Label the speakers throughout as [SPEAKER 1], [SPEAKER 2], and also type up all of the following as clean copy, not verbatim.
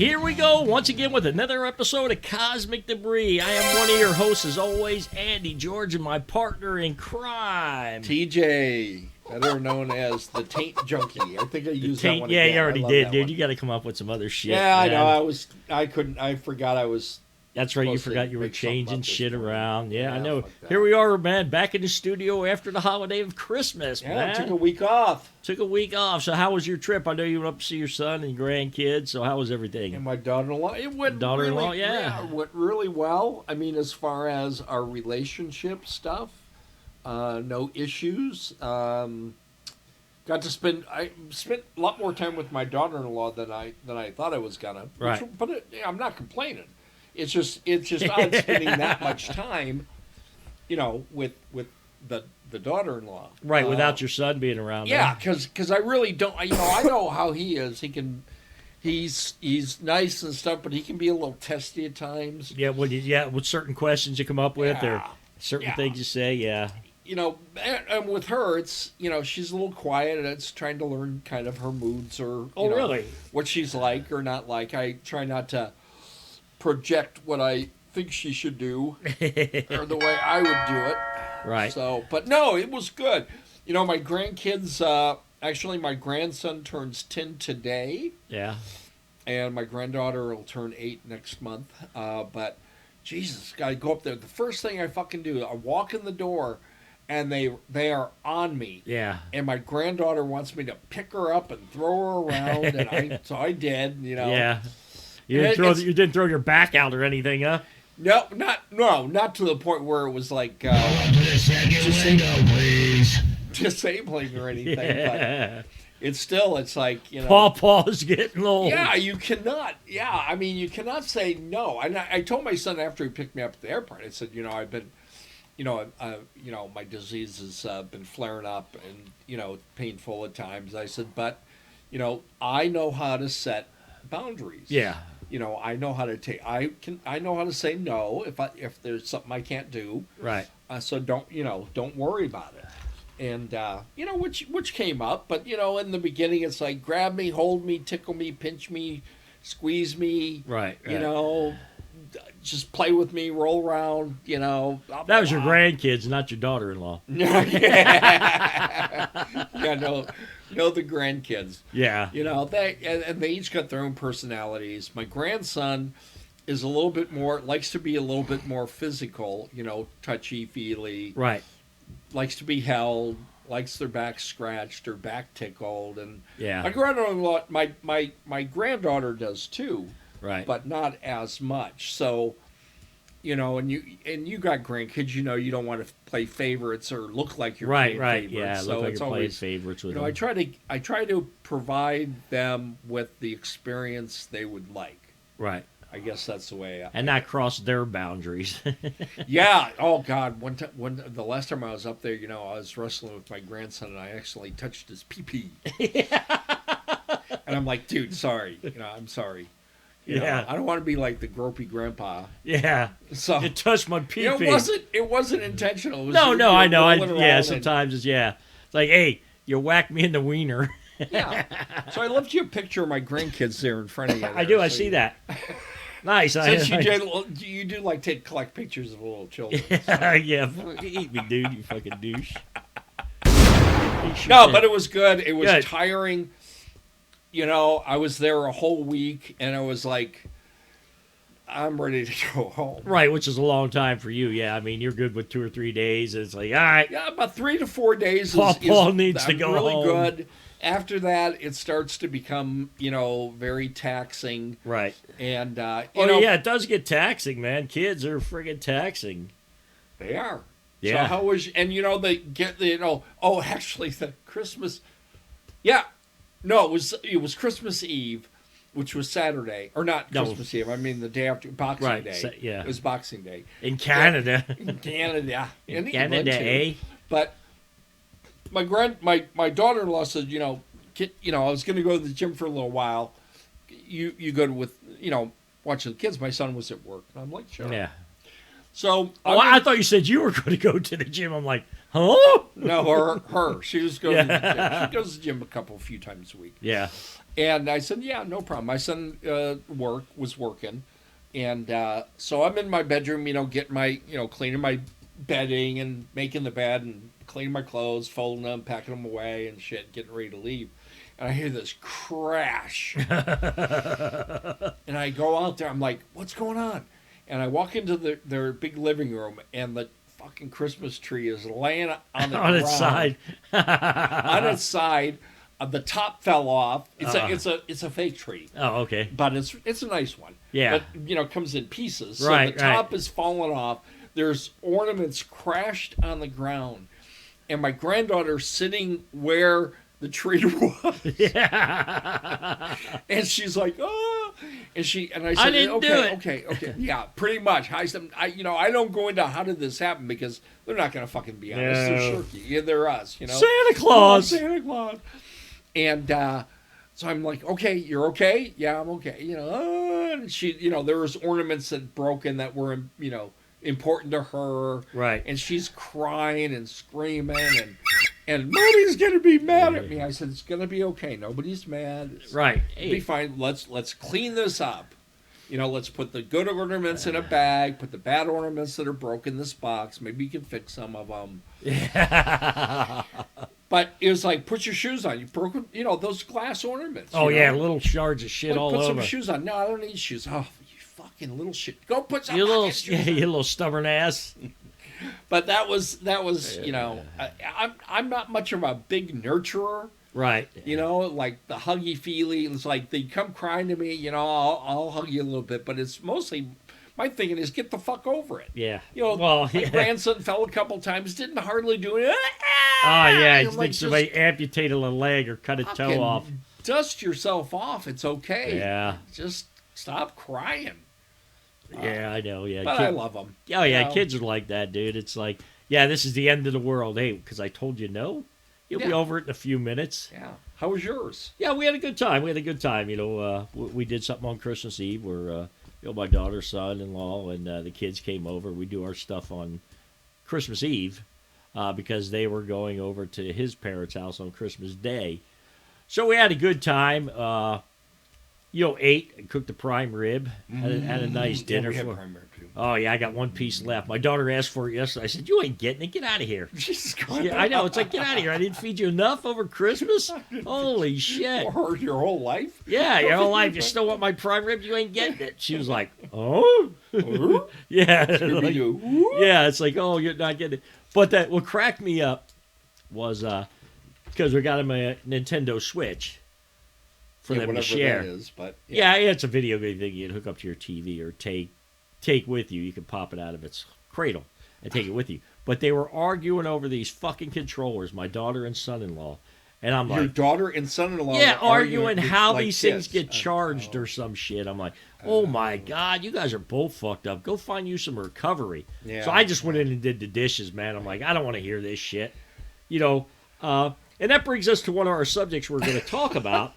[SPEAKER 1] here we go once again with another episode of Cosmic Debris. I am one of your hosts, as always, Andy George, and my partner in crime,
[SPEAKER 2] TJ, better known as the Taint Junkie. I think I used that one
[SPEAKER 1] Yeah,
[SPEAKER 2] again.
[SPEAKER 1] you already did, dude. You got to come up with some other shit.
[SPEAKER 2] Yeah,
[SPEAKER 1] man.
[SPEAKER 2] I know. I forgot I was.
[SPEAKER 1] That's right. You
[SPEAKER 2] supposed to
[SPEAKER 1] forgot you were
[SPEAKER 2] make something
[SPEAKER 1] changing
[SPEAKER 2] about this
[SPEAKER 1] shit
[SPEAKER 2] one.
[SPEAKER 1] around. Yeah, I
[SPEAKER 2] Yeah,
[SPEAKER 1] know.
[SPEAKER 2] fuck that.
[SPEAKER 1] Here we are, man, back in the studio after the holiday of Christmas,
[SPEAKER 2] Yeah,
[SPEAKER 1] man.
[SPEAKER 2] I took a week off.
[SPEAKER 1] Took a week off. So how was your trip? I know you went up to see your son and grandkids. So how was everything?
[SPEAKER 2] And my daughter-in-law, it went
[SPEAKER 1] Daughter-in-law,
[SPEAKER 2] really,
[SPEAKER 1] yeah.
[SPEAKER 2] it went really well. I mean, as far as our relationship stuff, no issues. Got to spend a lot more time with my daughter-in-law than I thought I was gonna.
[SPEAKER 1] Right.
[SPEAKER 2] But I'm not complaining. It's just odd spending that much time, with the daughter-in-law.
[SPEAKER 1] Right, without your son being around.
[SPEAKER 2] Yeah, because I really don't. I know how he is. He's nice and stuff, but he can be a little testy at times.
[SPEAKER 1] Yeah, with certain questions you come up with, or
[SPEAKER 2] Yeah,
[SPEAKER 1] certain
[SPEAKER 2] yeah.
[SPEAKER 1] things you say. Yeah.
[SPEAKER 2] And with her, it's she's a little quiet, and it's trying to learn kind of her moods or
[SPEAKER 1] Really?
[SPEAKER 2] what she's like or not like. I try not to project what I think she should do or the way I would do it.
[SPEAKER 1] Right.
[SPEAKER 2] So, but no, it was good. My grandkids. Actually, my grandson turns 10 today,
[SPEAKER 1] Yeah.
[SPEAKER 2] and my granddaughter will turn 8 next month. But Jesus, gotta go up there. The first thing I fucking do, I walk in the door, and they are on me.
[SPEAKER 1] Yeah.
[SPEAKER 2] And my granddaughter wants me to pick her up and throw her around, and so I did.
[SPEAKER 1] Yeah. You
[SPEAKER 2] And
[SPEAKER 1] didn't throw your back out or anything, huh?
[SPEAKER 2] No, not to the point where it was like
[SPEAKER 3] To the second window, please.
[SPEAKER 2] disabling or anything.
[SPEAKER 1] Yeah.
[SPEAKER 2] But it's like
[SPEAKER 1] Pawpaw's getting old.
[SPEAKER 2] Yeah, you cannot. Yeah, I mean, you cannot say no. And I told my son after he picked me up at the airport, I said, I've been, my disease has been flaring up and painful at times. I said, but, I know how to set boundaries.
[SPEAKER 1] Yeah.
[SPEAKER 2] I know how to I know how to say no if there's something I can't do.
[SPEAKER 1] Right.
[SPEAKER 2] So don't worry about it. And which came up, but in the beginning it's like grab me, hold me, tickle me, pinch me, squeeze me.
[SPEAKER 1] Right.
[SPEAKER 2] Just play with me, roll around. Blah, blah,
[SPEAKER 1] That was your
[SPEAKER 2] blah.
[SPEAKER 1] grandkids, not your daughter-in-law.
[SPEAKER 2] Yeah, the grandkids.
[SPEAKER 1] Yeah.
[SPEAKER 2] They each got their own personalities. My grandson is likes to be a little bit more physical, touchy feely.
[SPEAKER 1] Right.
[SPEAKER 2] Likes to be held, likes their back scratched or back tickled, and
[SPEAKER 1] Yeah.
[SPEAKER 2] my granddaughter does too,
[SPEAKER 1] Right.
[SPEAKER 2] but not as much. So, and you got grandkids, you don't want to play favorites or look like you're
[SPEAKER 1] Right.
[SPEAKER 2] playing
[SPEAKER 1] Right.
[SPEAKER 2] favorites.
[SPEAKER 1] Yeah.
[SPEAKER 2] So
[SPEAKER 1] Look like
[SPEAKER 2] it's
[SPEAKER 1] you're playing
[SPEAKER 2] always,
[SPEAKER 1] favorites with them.
[SPEAKER 2] I try to provide them with the experience they would like.
[SPEAKER 1] Right.
[SPEAKER 2] I guess that's the way.
[SPEAKER 1] And not cross their boundaries.
[SPEAKER 2] Yeah. Oh God. The last time I was up there, I was wrestling with my grandson, and I accidentally touched his pee-pee. And I'm like, dude, sorry. I'm sorry.
[SPEAKER 1] Yeah.
[SPEAKER 2] I don't want to be like the gropey grandpa.
[SPEAKER 1] Yeah.
[SPEAKER 2] So
[SPEAKER 1] You touched my pee-pee.
[SPEAKER 2] it wasn't intentional. It was
[SPEAKER 1] No, I know.
[SPEAKER 2] rolling around and-
[SPEAKER 1] Sometimes it's, It's like, hey, you whacked me in the wiener.
[SPEAKER 2] Yeah. So I left you a picture of my grandkids there in front of you.
[SPEAKER 1] I do. I see that. Nice.
[SPEAKER 2] Since you do like to collect pictures of little children.
[SPEAKER 1] Yeah. Eat me, dude, you fucking douche.
[SPEAKER 2] No, but it was good. It was
[SPEAKER 1] Good.
[SPEAKER 2] tiring. I was there a whole week, and I was like, I'm ready to go home.
[SPEAKER 1] Right, which is a long time for you. Yeah, I mean, you're good with 2 or 3 days. It's like, all right.
[SPEAKER 2] Yeah, about 3 to 4 days.
[SPEAKER 1] Paul needs to
[SPEAKER 2] I'm
[SPEAKER 1] go
[SPEAKER 2] really
[SPEAKER 1] home.
[SPEAKER 2] good. After that, it starts to become, very taxing.
[SPEAKER 1] Right.
[SPEAKER 2] And,
[SPEAKER 1] Yeah, it does get taxing, man. Kids are friggin' taxing.
[SPEAKER 2] They are.
[SPEAKER 1] Yeah.
[SPEAKER 2] So how was, and they get actually the Christmas, yeah. No, it was Christmas Eve, which was Saturday, or not
[SPEAKER 1] No.
[SPEAKER 2] Christmas Eve. I mean the day after Boxing
[SPEAKER 1] Right,
[SPEAKER 2] Day.
[SPEAKER 1] yeah.
[SPEAKER 2] It was Boxing Day
[SPEAKER 1] In Canada.
[SPEAKER 2] in Canada.
[SPEAKER 1] In
[SPEAKER 2] England,
[SPEAKER 1] Canada,
[SPEAKER 2] too.
[SPEAKER 1] eh?
[SPEAKER 2] But my daughter-in-law said, I was going to go to the gym for a little while. You go with watch the kids. My son was at work, and I'm like, sure.
[SPEAKER 1] Yeah.
[SPEAKER 2] So
[SPEAKER 1] Oh, I thought you said you were going to go to the gym. I'm like, Huh?
[SPEAKER 2] No, her. She goes to the gym. She goes to the gym a few times a week.
[SPEAKER 1] Yeah.
[SPEAKER 2] And I said, yeah, no problem. My son was working. And so I'm in my bedroom, getting my, cleaning my bedding and making the bed and cleaning my clothes, folding them, packing them away and shit, getting ready to leave. And I hear this crash. And I go out there. I'm like, what's going on? And I walk into their big living room, and the fucking Christmas tree is laying on the ground.
[SPEAKER 1] Its side.
[SPEAKER 2] On its side. The top fell off. It's a fake tree.
[SPEAKER 1] Oh, okay.
[SPEAKER 2] But it's a nice one.
[SPEAKER 1] Yeah.
[SPEAKER 2] But it comes in pieces. So
[SPEAKER 1] Right,
[SPEAKER 2] the top is falling off. There's ornaments crashed on the ground. And my granddaughter's sitting where the tree was.
[SPEAKER 1] Yeah.
[SPEAKER 2] And she's like, oh. And I said,
[SPEAKER 1] I didn't do it.
[SPEAKER 2] Okay. Yeah, pretty much. I said, I don't go into how did this happen because they're not going to fucking be honest.
[SPEAKER 1] No.
[SPEAKER 2] They're shirky. Yeah, they're us,
[SPEAKER 1] Santa Claus.
[SPEAKER 2] Oh, Santa Claus. And so I'm like, okay, you're okay? Yeah, I'm okay. And she, there was ornaments that broken that were, important to her.
[SPEAKER 1] Right.
[SPEAKER 2] And she's crying and screaming and Mommy's going to be mad at me. I said, it's going to be okay. Nobody's mad.
[SPEAKER 1] Right.
[SPEAKER 2] It'll be fine. Let's clean this up. Let's put the good ornaments in a bag, put the bad ornaments that are broken in this box. Maybe you can fix some of them.
[SPEAKER 1] Yeah.
[SPEAKER 2] But it was like, put your shoes on. You've broken, those glass ornaments.
[SPEAKER 1] Oh, yeah, little shards of shit all
[SPEAKER 2] put
[SPEAKER 1] over.
[SPEAKER 2] Put some shoes on. No, I don't need shoes. Oh, you fucking little shit. Go put some
[SPEAKER 1] you little,
[SPEAKER 2] shoes
[SPEAKER 1] yeah,
[SPEAKER 2] on.
[SPEAKER 1] you little stubborn ass.
[SPEAKER 2] But that was I'm not much of a big nurturer.
[SPEAKER 1] Right.
[SPEAKER 2] Like the huggy feely. It's like they come crying to me, I'll hug you a little bit. But it's mostly, my thinking is get the fuck over it.
[SPEAKER 1] Yeah.
[SPEAKER 2] My grandson fell a couple times, didn't hardly do it.
[SPEAKER 1] Oh, yeah.
[SPEAKER 2] And
[SPEAKER 1] It's like somebody amputated a leg or cut a toe off.
[SPEAKER 2] Dust yourself off. It's okay.
[SPEAKER 1] Yeah.
[SPEAKER 2] Just stop crying.
[SPEAKER 1] Yeah, I know. Yeah.
[SPEAKER 2] But I love them.
[SPEAKER 1] Oh, yeah. Kids are like that, dude. It's like, yeah, this is the end of the world. Hey, because I told you no. You'll be over it in a few minutes.
[SPEAKER 2] Yeah. How was yours?
[SPEAKER 1] Yeah, we had a good time. We did something on Christmas Eve where, my daughter's son-in-law and the kids came over. We do our stuff on Christmas Eve because they were going over to his parents' house on Christmas Day. So we had a good time. Ate and cooked the prime rib. Had a nice dinner.
[SPEAKER 2] We had prime rib too.
[SPEAKER 1] Oh, yeah, I got one piece left. My daughter asked for it yesterday. I said, you ain't getting it. Get out of here.
[SPEAKER 2] Jesus Christ.
[SPEAKER 1] Yeah, I know. It's like, get out of here. I didn't feed you enough over Christmas? Holy shit.
[SPEAKER 2] Or your whole life?
[SPEAKER 1] Yeah, your whole life. You still want my prime rib? You ain't getting it. She was like, oh? Yeah. Like, yeah, it's like, oh, you're not getting it. But what cracked me up was because we got him a Nintendo Switch for them to share.
[SPEAKER 2] That is, but
[SPEAKER 1] yeah, it's a video game thing you can hook up to your TV or take with you. You can pop it out of its cradle and take it with you. But they were arguing over these fucking controllers, my daughter and son-in-law. And I'm like...
[SPEAKER 2] Your daughter and son-in-law
[SPEAKER 1] yeah, arguing how
[SPEAKER 2] like
[SPEAKER 1] these things get charged or some shit. I'm like, oh my God, you guys are both fucked up. Go find you some recovery. Yeah. So I just went in and did the dishes, man. I'm like, I don't want to hear this shit. And that brings us to one of our subjects we're going to talk about.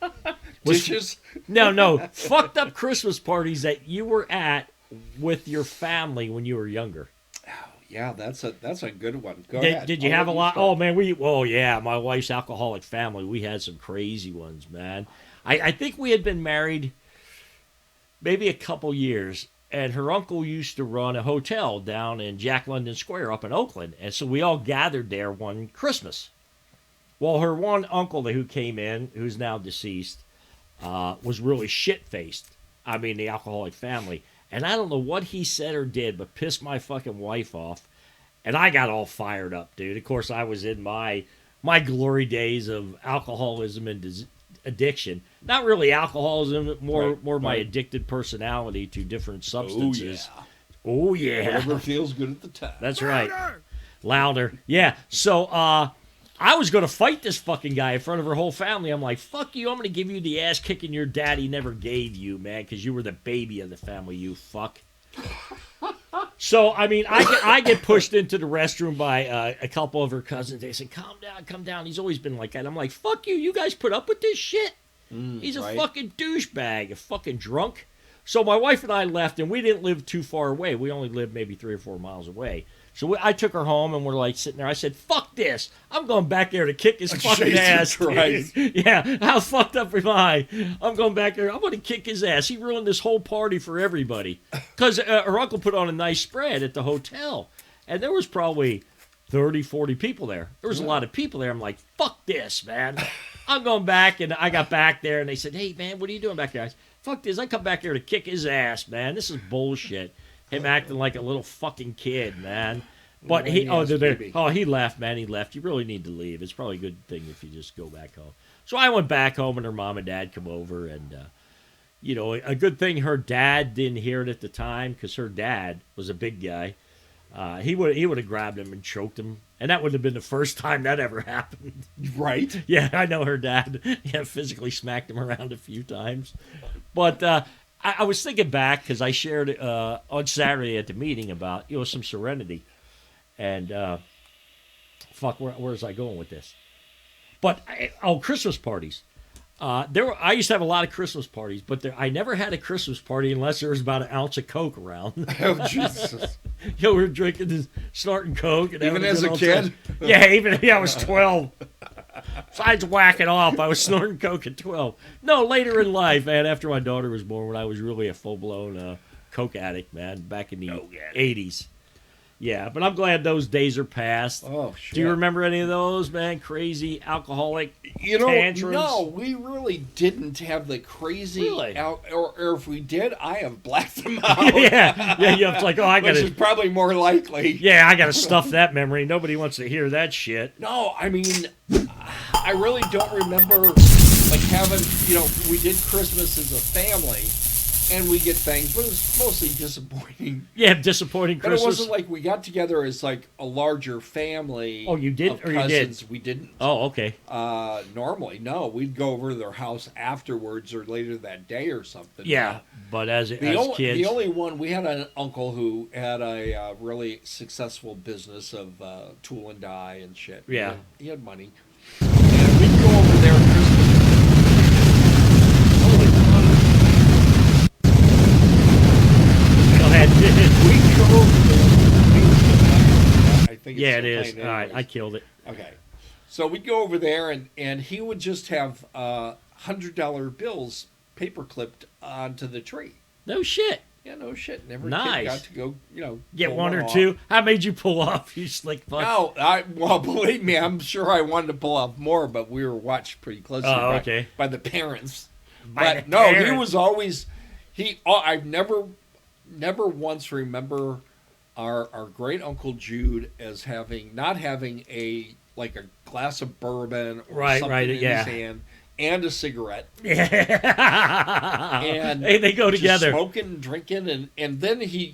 [SPEAKER 2] Dishes?
[SPEAKER 1] No. Fucked up Christmas parties that you were at with your family when you were younger.
[SPEAKER 2] Oh, yeah, that's a good one. Go ahead.
[SPEAKER 1] Did you have a lot? Oh, man, my wife's alcoholic family. We had some crazy ones, man. I think we had been married maybe a couple years, and her uncle used to run a hotel down in Jack London Square up in Oakland, and so we all gathered there one Christmas. Well, her one uncle who came in, who's now deceased, was really shit-faced. I mean, the alcoholic family. And I don't know what he said or did, but pissed my fucking wife off. And I got all fired up, dude. Of course, I was in my glory days of alcoholism and addiction. Not really alcoholism, more my addicted personality to different substances. Oh, yeah.
[SPEAKER 2] Whatever feels good at the time.
[SPEAKER 1] That's right. Louder. Yeah. So, I was going to fight this fucking guy in front of her whole family. I'm like, fuck you. I'm going to give you the ass kicking your daddy never gave you, man, because you were the baby of the family, you fuck. So, I mean, I get pushed into the restroom by a couple of her cousins. They said, calm down. He's always been like that. I'm like, fuck you. You guys put up with this shit? He's a fucking douchebag, a fucking drunk. So my wife and I left, and we didn't live too far away. We only lived maybe 3 or 4 miles away. So I took her home, and we're like sitting there. I said, "Fuck this! I'm going back there to kick his fucking
[SPEAKER 2] Jesus
[SPEAKER 1] ass."
[SPEAKER 2] Christ.
[SPEAKER 1] Yeah, how fucked up am I? I'm going back there. I'm going to kick his ass. He ruined this whole party for everybody because her uncle put on a nice spread at the hotel, and there was probably 30, 40 people there. There was a lot of people there. I'm like, "Fuck this, man!" I'm going back, and I got back there, and they said, "Hey, man, what are you doing back there?" I said, "Fuck this! I come back here to kick his ass, man. This is bullshit." Him acting like a little fucking kid, man. But he left, man. He left. You really need to leave. It's probably a good thing if you just go back home. So I went back home, and her mom and dad come over, and a good thing her dad didn't hear it at the time because her dad was a big guy. He would have grabbed him and choked him, and that would have been the first time that ever happened.
[SPEAKER 2] Right?
[SPEAKER 1] Yeah, I know her dad physically smacked him around a few times, but. I was thinking back because I shared on Saturday at the meeting about some Serenity, and where was I going with this? But Christmas parties. I used to have a lot of Christmas parties, but I never had a Christmas party unless there was about an ounce of Coke around.
[SPEAKER 2] Oh, Jesus.
[SPEAKER 1] We were drinking and snorting Coke, and
[SPEAKER 2] even as a kid.
[SPEAKER 1] I was 12. Besides whacking off, I was snorting Coke at 12. No, later in life, man, after my daughter was born, when I was really a full-blown Coke addict, man, back in the 80s. Yeah, but I'm glad those days are past.
[SPEAKER 2] Oh, shit.
[SPEAKER 1] Do you remember any of those, man? Crazy alcoholic tantrums?
[SPEAKER 2] No, we really didn't have the crazy...
[SPEAKER 1] Really?
[SPEAKER 2] Or if we did, I have blacked them out.
[SPEAKER 1] Yeah, you have to like, I got to...
[SPEAKER 2] Which is probably more likely.
[SPEAKER 1] Yeah, I got to stuff that memory. Nobody wants to hear that shit.
[SPEAKER 2] No, I mean, I really don't remember, having, we did Christmas as a family, and we get things, but it was mostly disappointing.
[SPEAKER 1] Yeah, disappointing Christmas.
[SPEAKER 2] But it wasn't like we got together as, a larger family.
[SPEAKER 1] Oh, you did?
[SPEAKER 2] Of
[SPEAKER 1] or
[SPEAKER 2] cousins.
[SPEAKER 1] you did?
[SPEAKER 2] We didn't.
[SPEAKER 1] Oh, okay.
[SPEAKER 2] Normally, no. We'd go over to their house afterwards or later that day or something.
[SPEAKER 1] Yeah, but as kids...
[SPEAKER 2] The only one, we had an uncle who had a really successful business of tool and die and shit.
[SPEAKER 1] Yeah.
[SPEAKER 2] He had money. And we'd go over there at Christmas. Holy fuck.
[SPEAKER 1] Go ahead.
[SPEAKER 2] We go over there. I think it's
[SPEAKER 1] Yeah, it
[SPEAKER 2] still
[SPEAKER 1] is.
[SPEAKER 2] playing
[SPEAKER 1] All right,
[SPEAKER 2] anyways.
[SPEAKER 1] I killed it.
[SPEAKER 2] Okay. So we'd go over there, and he would just have $100 bills paper clipped onto the tree.
[SPEAKER 1] No shit.
[SPEAKER 2] Yeah, no shit. Never
[SPEAKER 1] Nice.
[SPEAKER 2] kid got to go,
[SPEAKER 1] Get
[SPEAKER 2] pull
[SPEAKER 1] one or
[SPEAKER 2] off.
[SPEAKER 1] two. How made you pull off, you slick fuck?
[SPEAKER 2] No, well, believe me, I'm sure I wanted to pull off more, but we were watched pretty closely
[SPEAKER 1] okay.
[SPEAKER 2] by the parents.
[SPEAKER 1] By
[SPEAKER 2] But
[SPEAKER 1] the
[SPEAKER 2] no,
[SPEAKER 1] parents.
[SPEAKER 2] he was always I've never once remember our great uncle Jude as not having a glass of bourbon or something in his hand and a cigarette.
[SPEAKER 1] Yeah.
[SPEAKER 2] And
[SPEAKER 1] hey, they go
[SPEAKER 2] just
[SPEAKER 1] together.
[SPEAKER 2] smoking and drinking, and then he,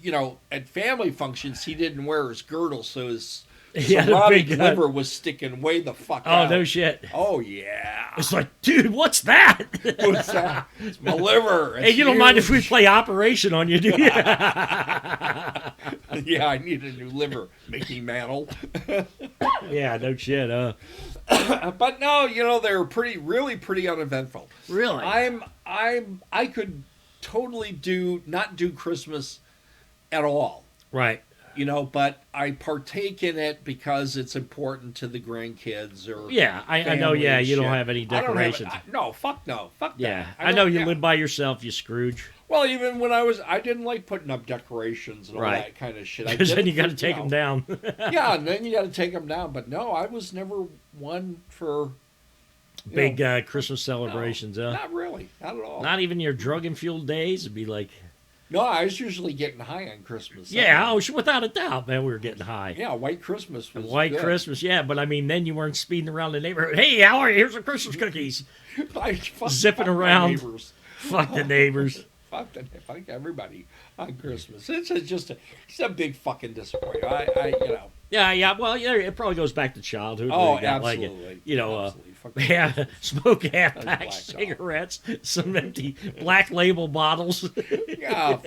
[SPEAKER 2] at family functions, he didn't wear his girdle, so his
[SPEAKER 1] Yeah, the
[SPEAKER 2] cirrhotic
[SPEAKER 1] big
[SPEAKER 2] liver was sticking way the fuck
[SPEAKER 1] Oh,
[SPEAKER 2] out.
[SPEAKER 1] no shit.
[SPEAKER 2] Oh, yeah.
[SPEAKER 1] It's like, dude, what's that?
[SPEAKER 2] What's that? It's my liver.
[SPEAKER 1] Hey, you don't mind if we play Operation on you, do you?
[SPEAKER 2] Yeah, I need a new liver, Mickey Mantle.
[SPEAKER 1] Yeah, no shit,
[SPEAKER 2] But no, they're really pretty uneventful.
[SPEAKER 1] Really?
[SPEAKER 2] I could totally not do Christmas at all.
[SPEAKER 1] Right.
[SPEAKER 2] But I partake in it because it's important to the grandkids or
[SPEAKER 1] Yeah, I know,
[SPEAKER 2] family and
[SPEAKER 1] you don't
[SPEAKER 2] shit.
[SPEAKER 1] have any
[SPEAKER 2] I don't have
[SPEAKER 1] decorations.
[SPEAKER 2] no, fuck that.
[SPEAKER 1] Yeah, I know
[SPEAKER 2] don't-
[SPEAKER 1] you
[SPEAKER 2] yeah.
[SPEAKER 1] live by yourself, you Scrooge.
[SPEAKER 2] Well, even when I didn't like putting up decorations and all
[SPEAKER 1] Right.
[SPEAKER 2] that kind of shit.
[SPEAKER 1] Because then you got to
[SPEAKER 2] to
[SPEAKER 1] take them down.
[SPEAKER 2] Yeah, and then you got to take them down. But no, I was never one for
[SPEAKER 1] Big Christmas celebrations, huh?
[SPEAKER 2] Not really, not at all.
[SPEAKER 1] Not even your drug-fueled days would be like...
[SPEAKER 2] No, I was usually getting high on Christmas.
[SPEAKER 1] Yeah, without a doubt, man, we were getting high.
[SPEAKER 2] Yeah, White Christmas was
[SPEAKER 1] White
[SPEAKER 2] good.
[SPEAKER 1] Christmas, yeah, but I mean, then you weren't speeding around the neighborhood. Hey, how are you? Here's some Christmas cookies. Zipping
[SPEAKER 2] my
[SPEAKER 1] around.
[SPEAKER 2] neighbors.
[SPEAKER 1] Fuck the neighbors.
[SPEAKER 2] Fuck everybody on Christmas. It's a big fucking disappointment.
[SPEAKER 1] Yeah, well, it probably goes back to childhood.
[SPEAKER 2] Oh,
[SPEAKER 1] where you got,
[SPEAKER 2] absolutely.
[SPEAKER 1] Absolutely.
[SPEAKER 2] Fuck
[SPEAKER 1] Yeah, smoke half-pack
[SPEAKER 2] blacked out.
[SPEAKER 1] cigarettes, some empty black label bottles.
[SPEAKER 2] Yeah,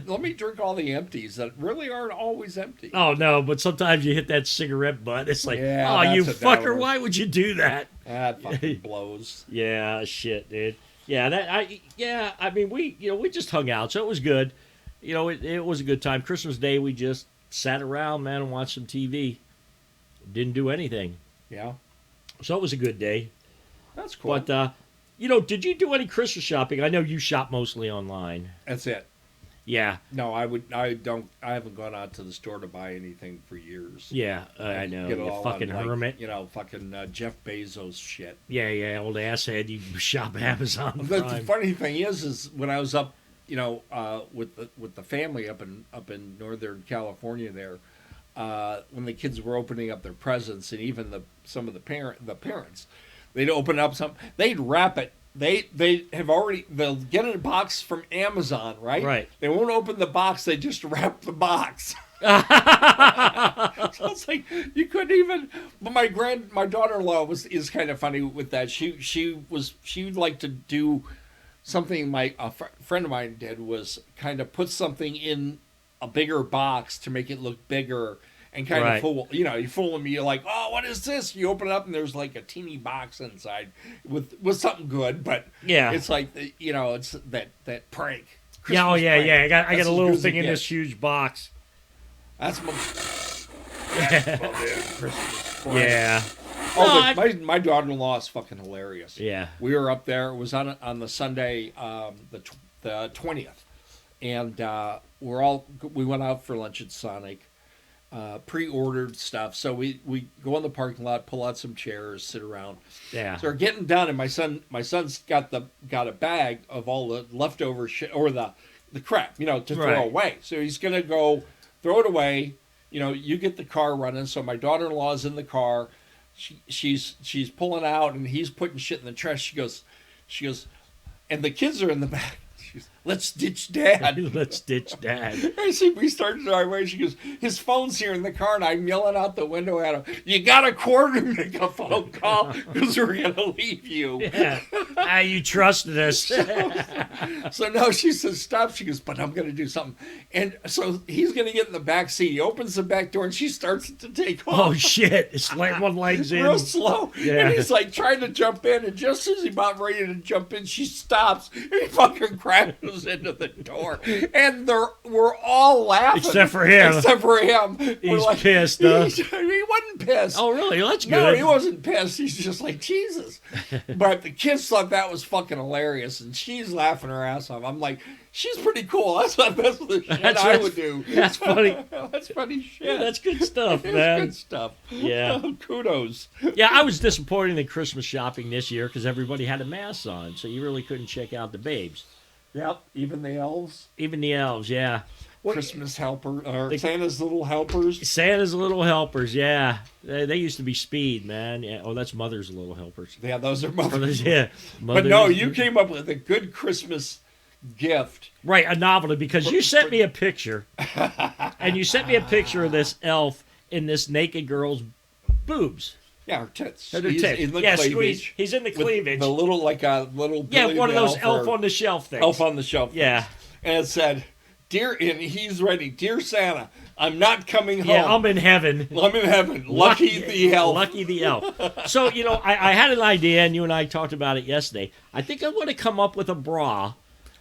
[SPEAKER 2] let me drink all the empties that really aren't always empty.
[SPEAKER 1] Oh, no, but sometimes you hit that cigarette butt. It's like,
[SPEAKER 2] Yeah,
[SPEAKER 1] oh, you
[SPEAKER 2] that's a
[SPEAKER 1] fucker,
[SPEAKER 2] downer.
[SPEAKER 1] why would you do that?
[SPEAKER 2] That fucking blows.
[SPEAKER 1] Yeah, shit, dude. Yeah, I mean, we just hung out, so it was good. It was a good time. Christmas Day, we just sat around, man, and watched some TV. Didn't do anything.
[SPEAKER 2] Yeah,
[SPEAKER 1] So it was a good day.
[SPEAKER 2] that's cool.
[SPEAKER 1] But, did you do any Christmas shopping? I know you shop mostly online.
[SPEAKER 2] That's it.
[SPEAKER 1] Yeah.
[SPEAKER 2] No, I haven't gone out to the store to buy anything for years.
[SPEAKER 1] Yeah, I know.
[SPEAKER 2] Get it
[SPEAKER 1] You
[SPEAKER 2] all
[SPEAKER 1] fucking
[SPEAKER 2] on, like,
[SPEAKER 1] hermit.
[SPEAKER 2] Fucking Jeff Bezos shit.
[SPEAKER 1] Yeah, old asshead. You shop Amazon
[SPEAKER 2] The
[SPEAKER 1] Prime.
[SPEAKER 2] funny thing is when I was up, with the family up in Northern California there, when the kids were opening up their presents, and even some of the parents, they'd open up they'd wrap it. They'll get a box from Amazon, right?
[SPEAKER 1] Right.
[SPEAKER 2] They won't open the box. They just wrap the box. So it's like you couldn't even. But my daughter-in-law is kind of funny with that. She would like to do something. Friend of mine did was kind of put something in a bigger box to make it look bigger. And kind
[SPEAKER 1] Right.
[SPEAKER 2] of fool, you fool them. You're like, oh, what is this? You open it up and there's like a teeny box inside with something good, but
[SPEAKER 1] Yeah.
[SPEAKER 2] it's like it's that prank.
[SPEAKER 1] Yeah,
[SPEAKER 2] Christmas prank.
[SPEAKER 1] I got
[SPEAKER 2] That's
[SPEAKER 1] a
[SPEAKER 2] as
[SPEAKER 1] little
[SPEAKER 2] good as
[SPEAKER 1] thing
[SPEAKER 2] it
[SPEAKER 1] in
[SPEAKER 2] gets.
[SPEAKER 1] this huge box.
[SPEAKER 2] That's Christmas prank.
[SPEAKER 1] Yeah.
[SPEAKER 2] Oh,
[SPEAKER 1] No,
[SPEAKER 2] but my daughter-in-law is fucking hilarious.
[SPEAKER 1] Yeah.
[SPEAKER 2] We were up there. It was on the Sunday, the 20th, and we went out for lunch at Sonic. Pre-ordered stuff, so we go in the parking lot, pull out some chairs, sit around.
[SPEAKER 1] Yeah.
[SPEAKER 2] So we're getting done, and my son's got a bag of all the leftover shit or the crap, to
[SPEAKER 1] Right.
[SPEAKER 2] throw away. So he's gonna go throw it away. You get the car running. So my daughter-in-law's in the car. She's pulling out, and he's putting shit in the trash. She goes, and the kids are in the back. Let's ditch Dad.
[SPEAKER 1] Let's ditch Dad.
[SPEAKER 2] I see. We started our way. She goes, his phone's here in the car, and I'm yelling out the window at him. You got a quarter to make a phone call because we're gonna leave you.
[SPEAKER 1] Yeah. You trusted us.
[SPEAKER 2] So no, she says stop. She goes, but I'm gonna do something. And so he's gonna get in the back seat. He opens the back door, and she starts to take off.
[SPEAKER 1] Oh shit! It's like one leg's in.
[SPEAKER 2] Real slow.
[SPEAKER 1] Yeah.
[SPEAKER 2] And he's like trying to jump in, and just as he's about ready to jump in, she stops, and he fucking crashes into the door. And we're all laughing.
[SPEAKER 1] Except for him.
[SPEAKER 2] He's
[SPEAKER 1] pissed, huh?
[SPEAKER 2] He wasn't pissed.
[SPEAKER 1] Oh really? Well, that's good.
[SPEAKER 2] No, he wasn't pissed. He's just like, Jesus. But the kids thought that was fucking hilarious, and she's laughing her ass off. I'm like, she's pretty cool. That's the shit I would do.
[SPEAKER 1] That's funny.
[SPEAKER 2] That's funny shit.
[SPEAKER 1] Yeah, that's good stuff,
[SPEAKER 2] It's
[SPEAKER 1] man.
[SPEAKER 2] good stuff.
[SPEAKER 1] Yeah.
[SPEAKER 2] Kudos.
[SPEAKER 1] Yeah, I was disappointed in the Christmas shopping this year because everybody had a mask on, so you really couldn't check out the babes.
[SPEAKER 2] Yep, even the elves.
[SPEAKER 1] Even the elves, yeah.
[SPEAKER 2] Christmas helper, or Santa's little helpers.
[SPEAKER 1] Santa's little helpers, yeah. They used to be Speed, man. Yeah. Oh, that's Mother's little helpers.
[SPEAKER 2] Yeah, those are mothers.
[SPEAKER 1] Brothers, yeah.
[SPEAKER 2] But no, you came up with a good Christmas gift.
[SPEAKER 1] Right, a novelty, because you sent me a picture, and you sent me a picture of this elf in this naked girl's boobs.
[SPEAKER 2] Yeah, her tits.
[SPEAKER 1] Her
[SPEAKER 2] He's
[SPEAKER 1] tits.
[SPEAKER 2] in the
[SPEAKER 1] Yeah,
[SPEAKER 2] cleavage.
[SPEAKER 1] he's in the
[SPEAKER 2] with
[SPEAKER 1] cleavage.
[SPEAKER 2] The little, like a little.
[SPEAKER 1] Yeah,
[SPEAKER 2] Billy
[SPEAKER 1] one of those
[SPEAKER 2] Elf
[SPEAKER 1] elf
[SPEAKER 2] or
[SPEAKER 1] on the shelf things.
[SPEAKER 2] Elf on the shelf.
[SPEAKER 1] Yeah.
[SPEAKER 2] things. And it said, and he's ready. Dear Santa, I'm not coming home.
[SPEAKER 1] Yeah, I'm in heaven.
[SPEAKER 2] I'm in heaven. Lucky the elf.
[SPEAKER 1] Lucky the elf. So, I had an idea, and you and I talked about it yesterday. I think I want to come up with a bra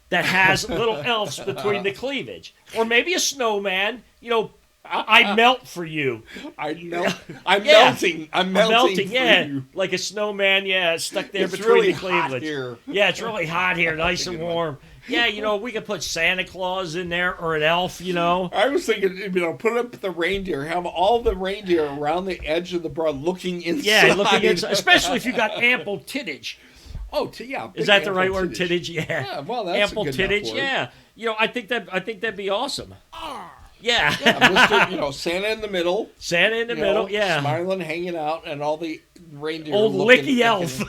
[SPEAKER 1] that has little elves between the cleavage. Or maybe a snowman. I melt for you.
[SPEAKER 2] I'm
[SPEAKER 1] Yeah.
[SPEAKER 2] melting. I'm melting for
[SPEAKER 1] yeah.
[SPEAKER 2] you.
[SPEAKER 1] Like a snowman, yeah, stuck there
[SPEAKER 2] It's
[SPEAKER 1] between
[SPEAKER 2] really
[SPEAKER 1] the cleavage.
[SPEAKER 2] hot here.
[SPEAKER 1] Yeah, it's really hot here, nice and warm. Yeah, we could put Santa Claus in there or an elf,
[SPEAKER 2] I was thinking, put up the reindeer, have all the reindeer around the edge of the bra looking inside.
[SPEAKER 1] Yeah, looking inside, especially if you got ample tittage.
[SPEAKER 2] Oh, yeah.
[SPEAKER 1] Is that the right word, tittage? Yeah.
[SPEAKER 2] Yeah, well, that's
[SPEAKER 1] ample
[SPEAKER 2] a good enough
[SPEAKER 1] tittage.
[SPEAKER 2] word.
[SPEAKER 1] Yeah. I think that'd be awesome. Yeah.
[SPEAKER 2] Mr. Santa in the middle.
[SPEAKER 1] Santa in the middle. Yeah.
[SPEAKER 2] Smiling, hanging out, and all the reindeer.
[SPEAKER 1] Old Licky Elf.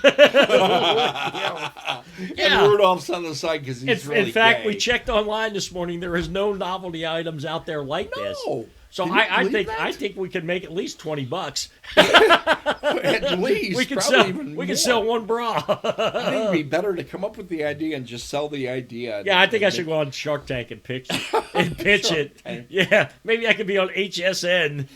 [SPEAKER 2] And Rudolph's on the side because he's really
[SPEAKER 1] In fact,
[SPEAKER 2] gay.
[SPEAKER 1] we checked online this morning. There is no novelty items out there like this.
[SPEAKER 2] No.
[SPEAKER 1] So
[SPEAKER 2] Can you
[SPEAKER 1] I
[SPEAKER 2] believe
[SPEAKER 1] think
[SPEAKER 2] that?
[SPEAKER 1] we could make at least $20.
[SPEAKER 2] At least.
[SPEAKER 1] we could
[SPEAKER 2] probably
[SPEAKER 1] sell
[SPEAKER 2] even
[SPEAKER 1] we
[SPEAKER 2] more.
[SPEAKER 1] could sell one bra.
[SPEAKER 2] I think it'd be better to come up with the idea and just sell the idea.
[SPEAKER 1] Yeah, I think I should go on Shark Tank and pitch it.
[SPEAKER 2] Tank.
[SPEAKER 1] Yeah, maybe I could be on HSN.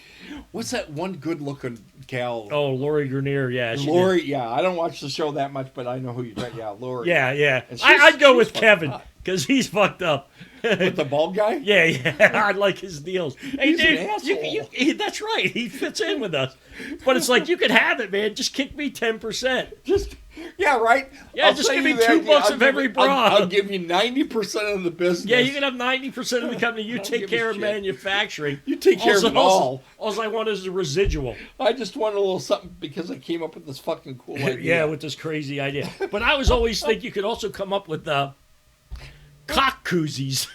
[SPEAKER 2] What's that one good-looking gal?
[SPEAKER 1] Oh, Lori Greiner, yeah.
[SPEAKER 2] Lori, yeah. I don't watch the show that much, but I know who you're talking. Yeah, Lori.
[SPEAKER 1] Yeah.
[SPEAKER 2] And
[SPEAKER 1] I'd go with
[SPEAKER 2] fucking
[SPEAKER 1] Kevin
[SPEAKER 2] hot.
[SPEAKER 1] because he's fucked up.
[SPEAKER 2] With the bald guy?
[SPEAKER 1] Yeah. I like his deals. Hey,
[SPEAKER 2] He's
[SPEAKER 1] dude,
[SPEAKER 2] an asshole.
[SPEAKER 1] that's right. He fits in with us. But it's like, you can have it, man. Just kick me 10%.
[SPEAKER 2] Yeah, right?
[SPEAKER 1] Yeah,
[SPEAKER 2] I'll
[SPEAKER 1] just
[SPEAKER 2] tell
[SPEAKER 1] give
[SPEAKER 2] you
[SPEAKER 1] me
[SPEAKER 2] that,
[SPEAKER 1] $2
[SPEAKER 2] I'll
[SPEAKER 1] of
[SPEAKER 2] give
[SPEAKER 1] every
[SPEAKER 2] you-
[SPEAKER 1] bra.
[SPEAKER 2] I'll give you 90% of the business.
[SPEAKER 1] Yeah, you can have 90% of the company. You
[SPEAKER 2] don't
[SPEAKER 1] take
[SPEAKER 2] give a
[SPEAKER 1] care of
[SPEAKER 2] shit.
[SPEAKER 1] manufacturing.
[SPEAKER 2] You take care of it all.
[SPEAKER 1] All I want is a residual.
[SPEAKER 2] I just want a little something because I came up with this fucking cool idea.
[SPEAKER 1] Yeah, with this crazy idea. But I was always think you could also come up with cock koozies.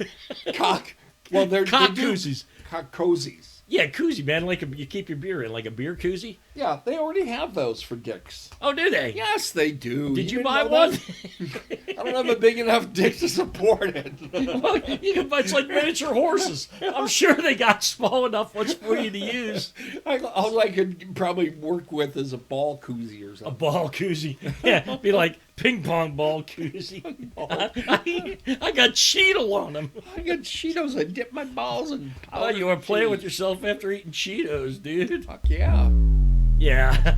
[SPEAKER 2] Cock. Well, they're
[SPEAKER 1] Cock
[SPEAKER 2] they do
[SPEAKER 1] koozies.
[SPEAKER 2] cock cozies.
[SPEAKER 1] Yeah, koozie, man. Like you keep your beer in, like a beer koozie.
[SPEAKER 2] Yeah, they already have those for dicks.
[SPEAKER 1] Oh, do they?
[SPEAKER 2] Yes, they do.
[SPEAKER 1] Did you
[SPEAKER 2] didn't
[SPEAKER 1] buy
[SPEAKER 2] know
[SPEAKER 1] one?
[SPEAKER 2] that? I don't have a big enough dick to support it.
[SPEAKER 1] Well, you can buy, it's like miniature horses. I'm sure they got small enough ones for you to use.
[SPEAKER 2] All I could probably work with is a ball koozie or
[SPEAKER 1] A
[SPEAKER 2] something.
[SPEAKER 1] ball koozie. Yeah, be like ping pong ball koozie. I got Cheetle on them.
[SPEAKER 2] I got Cheetos. I dip my balls in
[SPEAKER 1] Oh,
[SPEAKER 2] powdered
[SPEAKER 1] you were playing
[SPEAKER 2] chili.
[SPEAKER 1] with yourself after eating Cheetos, dude.
[SPEAKER 2] Fuck yeah.
[SPEAKER 1] Yeah.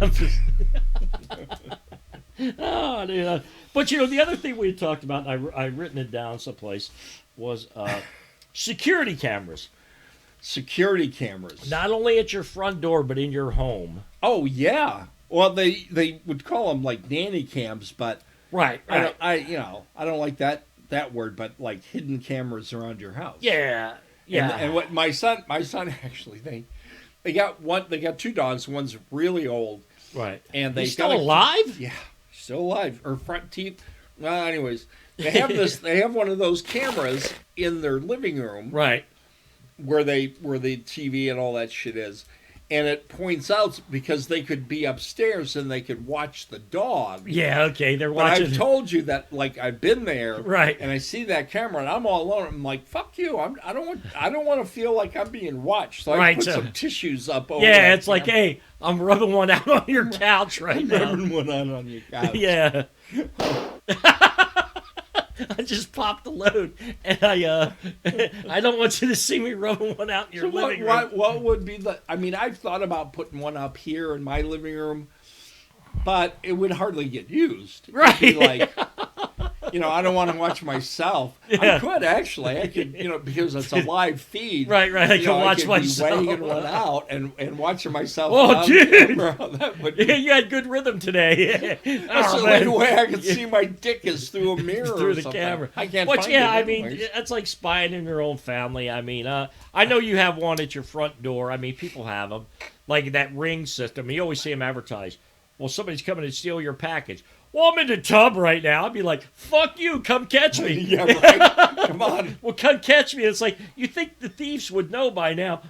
[SPEAKER 1] Oh, dude. But, the other thing we had talked about, and I written it down someplace, was security cameras.
[SPEAKER 2] Security cameras.
[SPEAKER 1] Not only at your front door, but in your home.
[SPEAKER 2] Oh yeah. Well, they would call them like nanny cams, but
[SPEAKER 1] Right,
[SPEAKER 2] I don't like that word, but like hidden cameras around your house.
[SPEAKER 1] Yeah. Yeah.
[SPEAKER 2] And what my son actually they got two dogs. One's really old,
[SPEAKER 1] right.
[SPEAKER 2] and they
[SPEAKER 1] He's still
[SPEAKER 2] got
[SPEAKER 1] alive?
[SPEAKER 2] Yeah, still alive. Or front teeth. Well, anyways, they have this. They have one of those cameras in their living room,
[SPEAKER 1] Right.
[SPEAKER 2] where the TV and all that shit is. And it points out because they could be upstairs and they could watch the dog.
[SPEAKER 1] Yeah, okay. They're
[SPEAKER 2] But
[SPEAKER 1] watching.
[SPEAKER 2] I've told you that, like, I've been there,
[SPEAKER 1] Right.
[SPEAKER 2] And I see that camera, and I'm all alone. I'm like, "Fuck you! I don't want to feel like I'm being watched." So I
[SPEAKER 1] Right,
[SPEAKER 2] put
[SPEAKER 1] so-
[SPEAKER 2] some tissues up over.
[SPEAKER 1] Yeah,
[SPEAKER 2] that
[SPEAKER 1] it's like,
[SPEAKER 2] camera.
[SPEAKER 1] hey, I'm rubbing one out on your couch right
[SPEAKER 2] I'm
[SPEAKER 1] now.
[SPEAKER 2] rubbing one on your couch.
[SPEAKER 1] Yeah. I just popped the load, and I don't want you to see me rubbing one out in your
[SPEAKER 2] So
[SPEAKER 1] living room.
[SPEAKER 2] what would be the? I mean, I've thought about putting one up here in my living room, but it would hardly get used. It'd
[SPEAKER 1] Right.
[SPEAKER 2] be like, I don't want to watch myself.
[SPEAKER 1] Yeah.
[SPEAKER 2] I could actually. I could, because it's a live feed.
[SPEAKER 1] Right. I can watch
[SPEAKER 2] I could
[SPEAKER 1] myself.
[SPEAKER 2] be weighing one out and watching myself.
[SPEAKER 1] Oh,
[SPEAKER 2] on the
[SPEAKER 1] dude.
[SPEAKER 2] camera. That would
[SPEAKER 1] Yeah, you had good rhythm today.
[SPEAKER 2] That's
[SPEAKER 1] Oh,
[SPEAKER 2] the
[SPEAKER 1] man.
[SPEAKER 2] only way I can see my dick is through a mirror
[SPEAKER 1] Through
[SPEAKER 2] or
[SPEAKER 1] the
[SPEAKER 2] something.
[SPEAKER 1] camera.
[SPEAKER 2] I can't
[SPEAKER 1] But
[SPEAKER 2] find
[SPEAKER 1] yeah,
[SPEAKER 2] it
[SPEAKER 1] I mean,
[SPEAKER 2] anyways.
[SPEAKER 1] that's like spying in your own family. I mean, I know you have one at your front door. I mean, people have them. Like that ring system. You always see them advertised. Well, somebody's coming to steal your package. Well, I'm in the tub right now. I'd be like, fuck you, come catch me.
[SPEAKER 2] Yeah, right. Come on.
[SPEAKER 1] Well, come catch me. It's like, you think the thieves would know by now.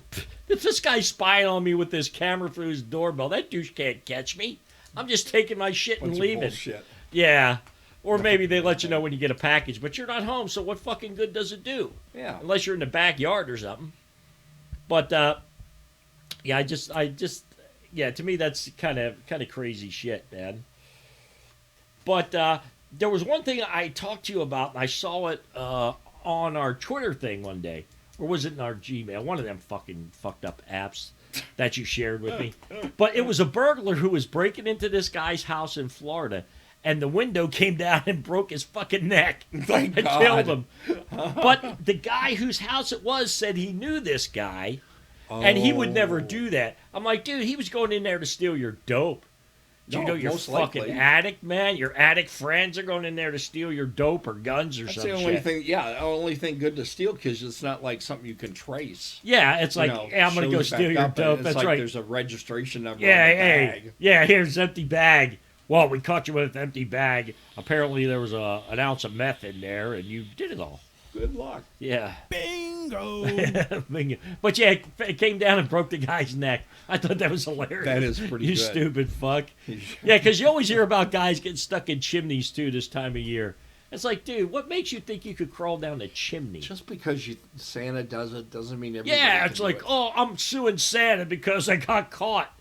[SPEAKER 1] If this guy's spying on me with this camera through his doorbell, that douche can't catch me. I'm just taking my shit and
[SPEAKER 2] Bunch of
[SPEAKER 1] leaving.
[SPEAKER 2] bullshit.
[SPEAKER 1] Yeah. Or maybe they let you know when you get a package, but you're not home, so what fucking good does it do?
[SPEAKER 2] Yeah.
[SPEAKER 1] Unless you're in the backyard or something. But, yeah, I just, to me, that's kind of crazy shit, man. But there was one thing I talked to you about, and I saw it on our Twitter thing one day. Or was it in our Gmail? One of them fucking fucked up apps that you shared with me. But it was a burglar who was breaking into this guy's house in Florida, and the window came down and broke his fucking neck
[SPEAKER 2] Thank
[SPEAKER 1] and
[SPEAKER 2] God.
[SPEAKER 1] killed him. But the guy whose house it was said he knew this guy, and he would never do that. I'm like, dude, he was going in there to steal your dope. Do you
[SPEAKER 2] No,
[SPEAKER 1] know you're
[SPEAKER 2] most
[SPEAKER 1] fucking
[SPEAKER 2] likely.
[SPEAKER 1] addict, man? Your addict friends are going in there to steal your dope or guns or
[SPEAKER 2] That's
[SPEAKER 1] some
[SPEAKER 2] the only
[SPEAKER 1] shit.
[SPEAKER 2] thing. Yeah, the only thing good to steal because it's not like something you can trace.
[SPEAKER 1] Yeah, it's like, hey, I'm going to go
[SPEAKER 2] shows
[SPEAKER 1] steal
[SPEAKER 2] back
[SPEAKER 1] your
[SPEAKER 2] up, and
[SPEAKER 1] dope.
[SPEAKER 2] it's
[SPEAKER 1] That's
[SPEAKER 2] like
[SPEAKER 1] right.
[SPEAKER 2] There's a registration number.
[SPEAKER 1] Yeah,
[SPEAKER 2] on the
[SPEAKER 1] hey,
[SPEAKER 2] bag.
[SPEAKER 1] yeah, here's an empty bag. Well, we caught you with an empty bag. Apparently there was an ounce of meth in there, and you did it all.
[SPEAKER 2] Good luck.
[SPEAKER 1] Yeah.
[SPEAKER 3] Bingo.
[SPEAKER 1] Bingo. But yeah, it came down and broke the guy's neck. I thought that was hilarious.
[SPEAKER 2] That is pretty
[SPEAKER 1] you
[SPEAKER 2] good.
[SPEAKER 1] stupid fuck. Yeah, because you always hear about guys getting stuck in chimneys too this time of year. It's like, dude, what makes you think you could crawl down the chimney?
[SPEAKER 2] Just because Santa does it doesn't mean everybody
[SPEAKER 1] Yeah,
[SPEAKER 2] can
[SPEAKER 1] it's
[SPEAKER 2] do
[SPEAKER 1] like,
[SPEAKER 2] it.
[SPEAKER 1] oh, I'm suing Santa because I got caught.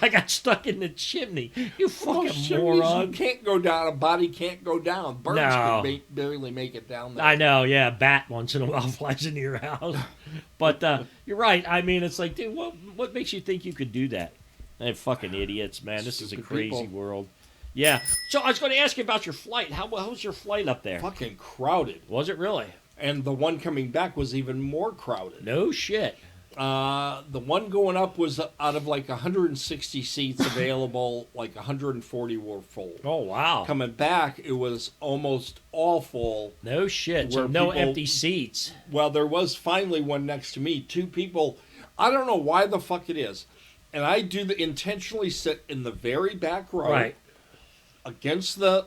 [SPEAKER 1] I got stuck in the chimney. You
[SPEAKER 2] Well,
[SPEAKER 1] fucking
[SPEAKER 2] chimneys,
[SPEAKER 1] moron.
[SPEAKER 2] you can't go down. A body can't go down. Birds
[SPEAKER 1] No.
[SPEAKER 2] can barely make it down there.
[SPEAKER 1] I know, yeah, a bat once in a while flies into your house. But you're right. I mean, it's like, dude, what makes you think you could do that? They're fucking idiots, man. This is a
[SPEAKER 2] Stupid
[SPEAKER 1] crazy
[SPEAKER 2] people.
[SPEAKER 1] world. Yeah. So I was going to ask you about your flight. How was your flight up there?
[SPEAKER 2] Fucking crowded.
[SPEAKER 1] Was it really?
[SPEAKER 2] And the one coming back was even more crowded.
[SPEAKER 1] No shit.
[SPEAKER 2] The one going up was out of like 160 seats available, like 140 were full.
[SPEAKER 1] Oh, wow.
[SPEAKER 2] Coming back, it was almost all full.
[SPEAKER 1] No shit. So
[SPEAKER 2] Where
[SPEAKER 1] no
[SPEAKER 2] people-
[SPEAKER 1] empty seats.
[SPEAKER 2] Well, there was finally one next to me. Two people, I don't know why the fuck it is. And I intentionally sit in the very back row.
[SPEAKER 1] Right.
[SPEAKER 2] Against the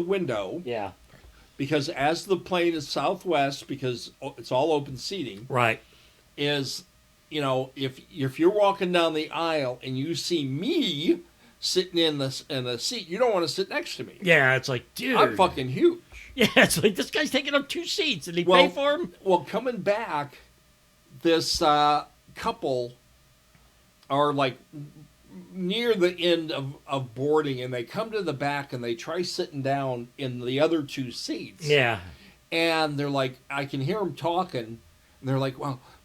[SPEAKER 2] window,
[SPEAKER 1] Yeah.
[SPEAKER 2] because as the plane is Southwest, because it's all open seating,
[SPEAKER 1] Right.
[SPEAKER 2] is, if you're walking down the aisle and you see me sitting in the seat, you don't want to sit next to me.
[SPEAKER 1] Yeah, it's like, dude.
[SPEAKER 2] I'm fucking huge.
[SPEAKER 1] Yeah, it's like, this guy's taking up 2 seats. Did he
[SPEAKER 2] Well-
[SPEAKER 1] pay for him?
[SPEAKER 2] Well, coming back, this couple are like near the end of boarding, and they come to the back and they try sitting down in the other 2 seats.
[SPEAKER 1] Yeah.
[SPEAKER 2] And they're like, I can hear them talking, and they're like,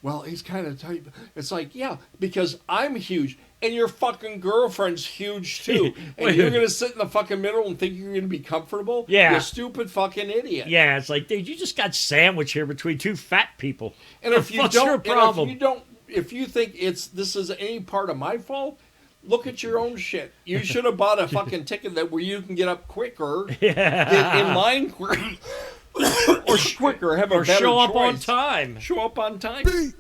[SPEAKER 2] well, he's kind of tight. It's like, yeah, because I'm huge, and your fucking girlfriend's huge too, and you're gonna sit in the fucking middle and think you're gonna be comfortable?
[SPEAKER 1] Yeah.
[SPEAKER 2] You stupid fucking idiot.
[SPEAKER 1] Yeah, it's like, dude, you just got sandwiched here between 2 fat people.
[SPEAKER 2] And if you
[SPEAKER 1] What's your
[SPEAKER 2] don't,
[SPEAKER 1] problem?
[SPEAKER 2] if you think this is any part of my fault, look at your own shit. You should have bought a fucking ticket where you can get up quicker,
[SPEAKER 1] Yeah.
[SPEAKER 2] get in line quicker, or quicker, have a
[SPEAKER 1] Or
[SPEAKER 2] better
[SPEAKER 1] show up
[SPEAKER 2] choice.
[SPEAKER 1] on time.
[SPEAKER 2] Show up on time.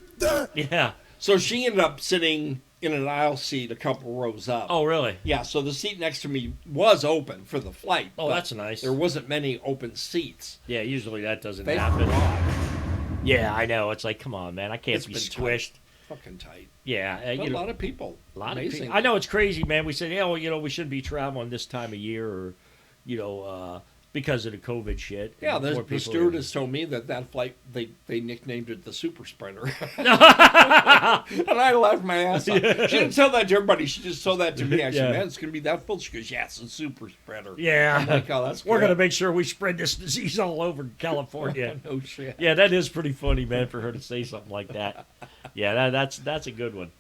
[SPEAKER 1] Yeah.
[SPEAKER 2] So she ended up sitting in an aisle seat a couple rows up.
[SPEAKER 1] Oh, really?
[SPEAKER 2] Yeah, so the seat next to me was open for the flight.
[SPEAKER 1] Oh,
[SPEAKER 2] but
[SPEAKER 1] that's nice.
[SPEAKER 2] There wasn't many open seats.
[SPEAKER 1] Yeah, usually that doesn't
[SPEAKER 2] Thank
[SPEAKER 1] happen.
[SPEAKER 2] God.
[SPEAKER 1] Yeah, I know. It's like, come on, man. I can't
[SPEAKER 2] It's
[SPEAKER 1] be
[SPEAKER 2] been
[SPEAKER 1] squished.
[SPEAKER 2] Fucking tight.
[SPEAKER 1] Yeah.
[SPEAKER 2] But a lot of people.
[SPEAKER 1] A lot of
[SPEAKER 2] Amazing.
[SPEAKER 1] people. I know it's crazy, man. We said, yeah, well, we shouldn't be traveling this time of year, or, because of the COVID shit.
[SPEAKER 2] Yeah,
[SPEAKER 1] And more
[SPEAKER 2] the
[SPEAKER 1] people
[SPEAKER 2] stewardess told me that flight, they nicknamed it the super spreader. And I laughed my ass off. She didn't tell that to everybody. She just told that to me. I said,
[SPEAKER 1] Yeah.
[SPEAKER 2] man, it's going to be that full. She goes, yeah, it's a super spreader.
[SPEAKER 1] Yeah.
[SPEAKER 2] I'm like, oh, that's
[SPEAKER 1] We're
[SPEAKER 2] cool.
[SPEAKER 1] going to make sure we spread this disease all over California.
[SPEAKER 2] No shit.
[SPEAKER 1] Yeah, that is pretty funny, man, for her to say something like that. Yeah, that's a good one.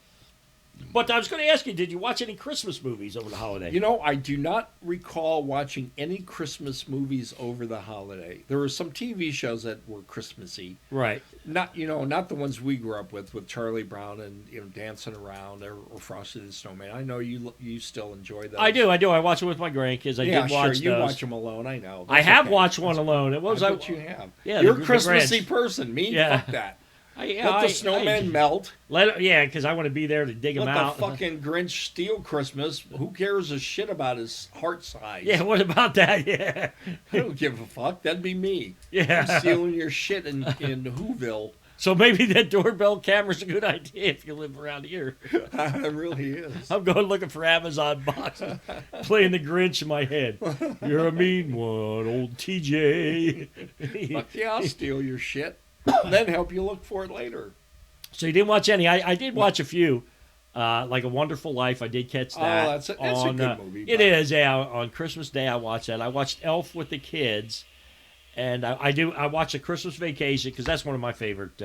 [SPEAKER 1] But I was going to ask you, did you watch any Christmas movies over the holiday?
[SPEAKER 2] You know, I do not recall watching any Christmas movies over the holiday. There were some TV shows that were Christmassy.
[SPEAKER 1] Right.
[SPEAKER 2] Not the ones we grew up with Charlie Brown and Dancing Around or Frosty the Snowman. I know you still enjoy those.
[SPEAKER 1] I do. I watch it with my grandkids. I
[SPEAKER 2] Yeah,
[SPEAKER 1] did watch
[SPEAKER 2] sure. You
[SPEAKER 1] those.
[SPEAKER 2] watch them alone. I know.
[SPEAKER 1] I
[SPEAKER 2] That's
[SPEAKER 1] have
[SPEAKER 2] okay.
[SPEAKER 1] watched one alone. It was
[SPEAKER 2] I bet you have.
[SPEAKER 1] Yeah,
[SPEAKER 2] You're
[SPEAKER 1] the
[SPEAKER 2] a Christmassy
[SPEAKER 1] Grinch.
[SPEAKER 2] person. Me,
[SPEAKER 1] Yeah.
[SPEAKER 2] fuck that.
[SPEAKER 1] Let
[SPEAKER 2] Let the snowman melt.
[SPEAKER 1] because I want to be there to dig them
[SPEAKER 2] Let
[SPEAKER 1] out.
[SPEAKER 2] the fucking Grinch steal Christmas. Who cares a shit about his heart size?
[SPEAKER 1] Yeah, what about that? Yeah.
[SPEAKER 2] I don't give a fuck. That'd be me.
[SPEAKER 1] Yeah.
[SPEAKER 2] I'm stealing your shit in Whoville.
[SPEAKER 1] So maybe that doorbell camera's a good idea if you live around here.
[SPEAKER 2] It really is.
[SPEAKER 1] I'm going looking for Amazon boxes, playing the Grinch in my head. You're a mean one, old TJ.
[SPEAKER 2] Fuck yeah, I'll steal your shit. Then help you look for it later.
[SPEAKER 1] So you didn't watch any? I did watch a few, like A Wonderful Life. I did catch that.
[SPEAKER 2] Oh, that's a good movie.
[SPEAKER 1] It
[SPEAKER 2] but-
[SPEAKER 1] is. Yeah, on Christmas Day I watched that. I watched Elf with the kids, and I watched A Christmas Vacation because that's one of my favorite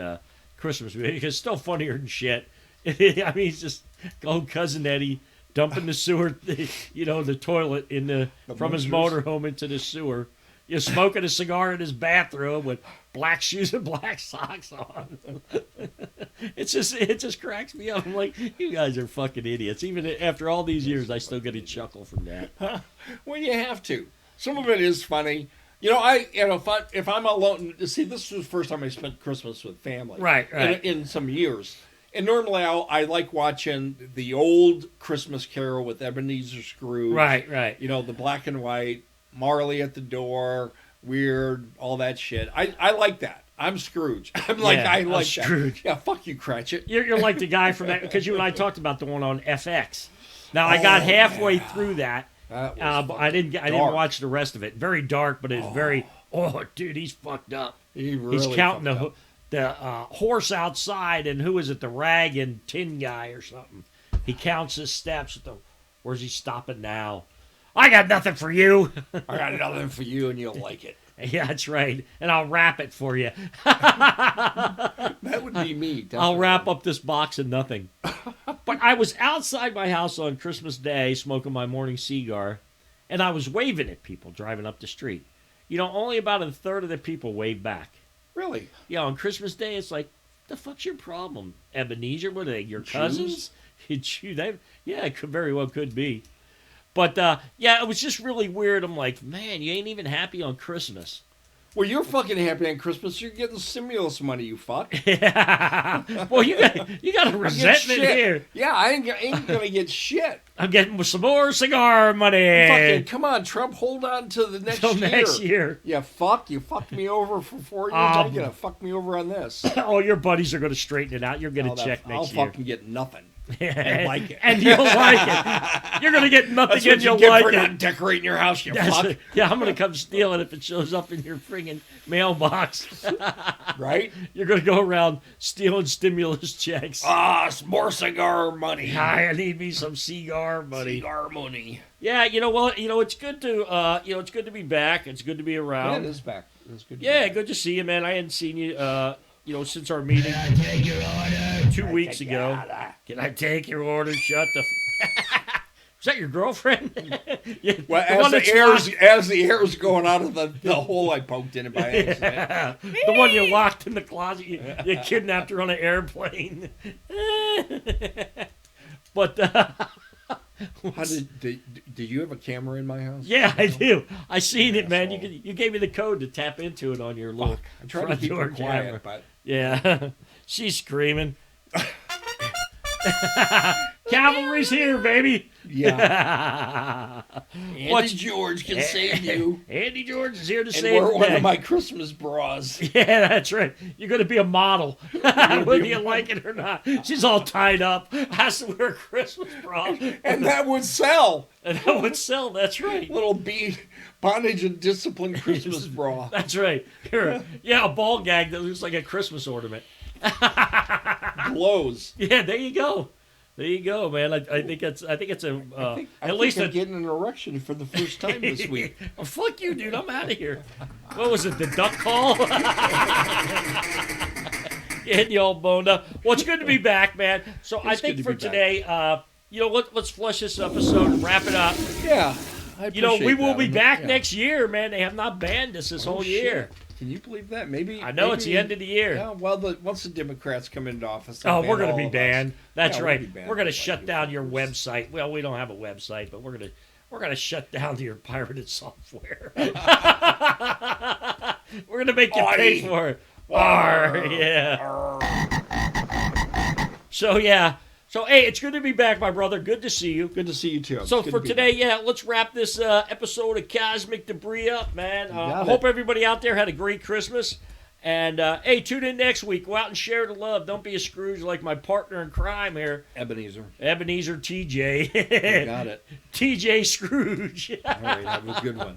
[SPEAKER 1] Christmas movies. It's still funnier than shit. I mean, it's just old cousin Eddie dumping the sewer, the toilet from his
[SPEAKER 2] munchers.
[SPEAKER 1] motorhome into the sewer. You're smoking a cigar in his bathroom with black shoes and black socks on. It just cracks me up. I'm like, you guys are fucking idiots. Even after all these years, I still get a chuckle from that.
[SPEAKER 2] Well, you have to. Some of it is funny. If I'm alone, see, this was the first time I spent Christmas with family.
[SPEAKER 1] Right.
[SPEAKER 2] In some years. And normally I like watching the old Christmas Carol with Ebenezer Scrooge.
[SPEAKER 1] Right.
[SPEAKER 2] The black and white, Marley at the door, weird, all that shit. I like that. I'm Scrooge. I like that.
[SPEAKER 1] Scrooge.
[SPEAKER 2] Yeah, fuck you, Cratchit.
[SPEAKER 1] You're like the guy from that, because you and I talked about the one on FX. Now, I got halfway through that.
[SPEAKER 2] That was
[SPEAKER 1] But I didn't
[SPEAKER 2] dark.
[SPEAKER 1] watch the rest of it. Very dark, but it's very Oh, dude, he's fucked up.
[SPEAKER 2] He really
[SPEAKER 1] He's counting
[SPEAKER 2] fucked
[SPEAKER 1] the
[SPEAKER 2] up.
[SPEAKER 1] horse outside, and who is it? The rag and tin guy or something. He counts his steps. Where's he stopping now? I got nothing for you.
[SPEAKER 2] I got nothing for you, and you'll like it.
[SPEAKER 1] Yeah, that's right. And I'll wrap it for you.
[SPEAKER 2] That would be me. Definitely.
[SPEAKER 1] I'll wrap up this box of nothing. But I was outside my house on Christmas Day smoking my morning cigar, and I was waving at people driving up the street. You know, only about a third of the people wave back.
[SPEAKER 2] Really?
[SPEAKER 1] Yeah, on Christmas Day, it's like, the fuck's your problem, Ebenezer? What are they, your cousins? Yeah, it very well could be. But, yeah, it was just really weird. I'm like, man, you ain't even happy on Christmas.
[SPEAKER 2] Well, you're fucking happy on Christmas. You're getting stimulus money, you fuck.
[SPEAKER 1] Yeah. Well, you got a resentment here.
[SPEAKER 2] Yeah, I ain't gonna get shit.
[SPEAKER 1] I'm getting some more cigar money.
[SPEAKER 2] Fucking, come on, Trump, hold on to the next
[SPEAKER 1] Till
[SPEAKER 2] year.
[SPEAKER 1] next year.
[SPEAKER 2] Yeah, fuck. You fucked me over for 4 years. I'm gonna fuck me over on this.
[SPEAKER 1] All your buddies are going to straighten it out. You're going to check
[SPEAKER 2] I'll
[SPEAKER 1] next year.
[SPEAKER 2] fucking get nothing. And like it.
[SPEAKER 1] And you'll like it. You're going to get nothing
[SPEAKER 2] That's what
[SPEAKER 1] and
[SPEAKER 2] you
[SPEAKER 1] you'll
[SPEAKER 2] get
[SPEAKER 1] like
[SPEAKER 2] for
[SPEAKER 1] it.
[SPEAKER 2] not decorating your house, you fuck.
[SPEAKER 1] Yeah, I'm going to come steal it if it shows up in your friggin' mailbox.
[SPEAKER 2] Right?
[SPEAKER 1] You're going to go around stealing stimulus checks.
[SPEAKER 2] More cigar money.
[SPEAKER 1] I need me some cigar money.
[SPEAKER 2] Cigar money.
[SPEAKER 1] Yeah, you know what? You know it's good to it's good to be back. It's good to be
[SPEAKER 2] Yeah,
[SPEAKER 1] around.
[SPEAKER 2] it is back. It's good. To
[SPEAKER 1] Yeah,
[SPEAKER 2] be
[SPEAKER 1] good to see you, man. I hadn't seen you since our meeting
[SPEAKER 3] Can I take your order?
[SPEAKER 1] 2 weeks ago. Can I take your order? Shut the. Is that your girlfriend? Yeah,
[SPEAKER 2] Well,
[SPEAKER 1] the one that's
[SPEAKER 2] as the air's going out of the hole, I poked in it by accident.
[SPEAKER 1] the one you locked in the closet. You kidnapped her on an airplane. But
[SPEAKER 2] How did you have a camera in my house?
[SPEAKER 1] yeah, I do. I seen it, man. You gave me the code to tap into it on your little
[SPEAKER 2] I'm trying to
[SPEAKER 1] front
[SPEAKER 2] keep
[SPEAKER 1] door
[SPEAKER 2] her quiet,
[SPEAKER 1] camera.
[SPEAKER 2] but
[SPEAKER 1] Yeah, she's screaming. Cavalry's here, baby.
[SPEAKER 2] yeah. Andy George can save you.
[SPEAKER 1] Andy George is here to
[SPEAKER 2] And
[SPEAKER 1] save
[SPEAKER 2] wear
[SPEAKER 1] the
[SPEAKER 2] one
[SPEAKER 1] day.
[SPEAKER 2] of my Christmas bras.
[SPEAKER 1] Yeah, that's right. You're going to be a model, whether you like it or not. She's all tied up, has to wear a Christmas bra,
[SPEAKER 2] And that would sell.
[SPEAKER 1] and that would sell. That's right.
[SPEAKER 2] Little bondage and discipline Christmas bra.
[SPEAKER 1] That's right. Yeah, a ball gag that looks like a Christmas ornament.
[SPEAKER 2] Glows.
[SPEAKER 1] Yeah, there you go. There you go, man. I think it's a at least
[SPEAKER 2] I'm
[SPEAKER 1] a.
[SPEAKER 2] getting an erection for the first time this week.
[SPEAKER 1] Oh, fuck you, dude. I'm out of here. What was it? The duck call? Getting you all boned up. Well, it's good to be back, man. So I
[SPEAKER 2] It's
[SPEAKER 1] think
[SPEAKER 2] good to
[SPEAKER 1] for
[SPEAKER 2] be back.
[SPEAKER 1] today, let's flush this episode and wrap it up.
[SPEAKER 2] Yeah.
[SPEAKER 1] We will be back next year, man. They have not banned us this whole year.
[SPEAKER 2] Can you believe that? Maybe
[SPEAKER 1] I know it's the end of the year.
[SPEAKER 2] Yeah. Well, once the Democrats come into office,
[SPEAKER 1] Oh,
[SPEAKER 2] they'll
[SPEAKER 1] we're
[SPEAKER 2] ban
[SPEAKER 1] going to be
[SPEAKER 2] all of us.
[SPEAKER 1] banned. That's
[SPEAKER 2] Yeah, we'll
[SPEAKER 1] right.
[SPEAKER 2] be banned
[SPEAKER 1] We're going to
[SPEAKER 2] like
[SPEAKER 1] shut
[SPEAKER 2] you
[SPEAKER 1] down your
[SPEAKER 2] fuckers.
[SPEAKER 1] website. Well, we don't have a website, but we're going to shut down your pirated software. We're going to make you pay for it. Arr, yeah. So yeah. So hey, it's good to be back, my brother. Good to see you.
[SPEAKER 2] Good to see you too.
[SPEAKER 1] So
[SPEAKER 2] It's good
[SPEAKER 1] for
[SPEAKER 2] to be
[SPEAKER 1] today,
[SPEAKER 2] back.
[SPEAKER 1] yeah, let's wrap this episode of Cosmic Debris up, man. I
[SPEAKER 2] got
[SPEAKER 1] hope
[SPEAKER 2] it.
[SPEAKER 1] everybody out there had a great Christmas. And hey, tune in next week. Go out and share the love. Don't be a Scrooge like my partner in crime here,
[SPEAKER 2] Ebenezer.
[SPEAKER 1] Ebenezer TJ.
[SPEAKER 2] You got it.
[SPEAKER 1] TJ Scrooge.
[SPEAKER 2] All right, have a good one.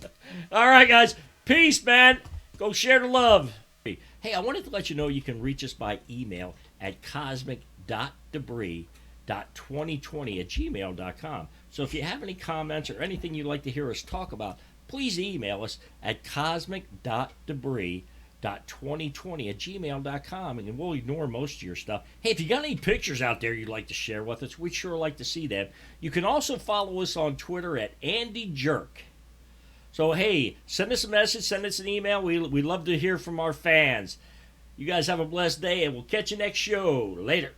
[SPEAKER 1] All right, guys. Peace, man. Go share the love. Hey, I wanted to let you know you can reach us by email at cosmic.debris.2020@gmail.com. So if you have any comments or anything you'd like to hear us talk about, please email us at cosmic.debris.2020@gmail.com, and we'll ignore most of your stuff. Hey, if you got any pictures out there you'd like to share with us, we'd sure like to see them. You can also follow us on Twitter at Andy Jerk. So, hey, send us a message, send us an email. We love to hear from our fans. You guys have a blessed day, and we'll catch you next show. Later.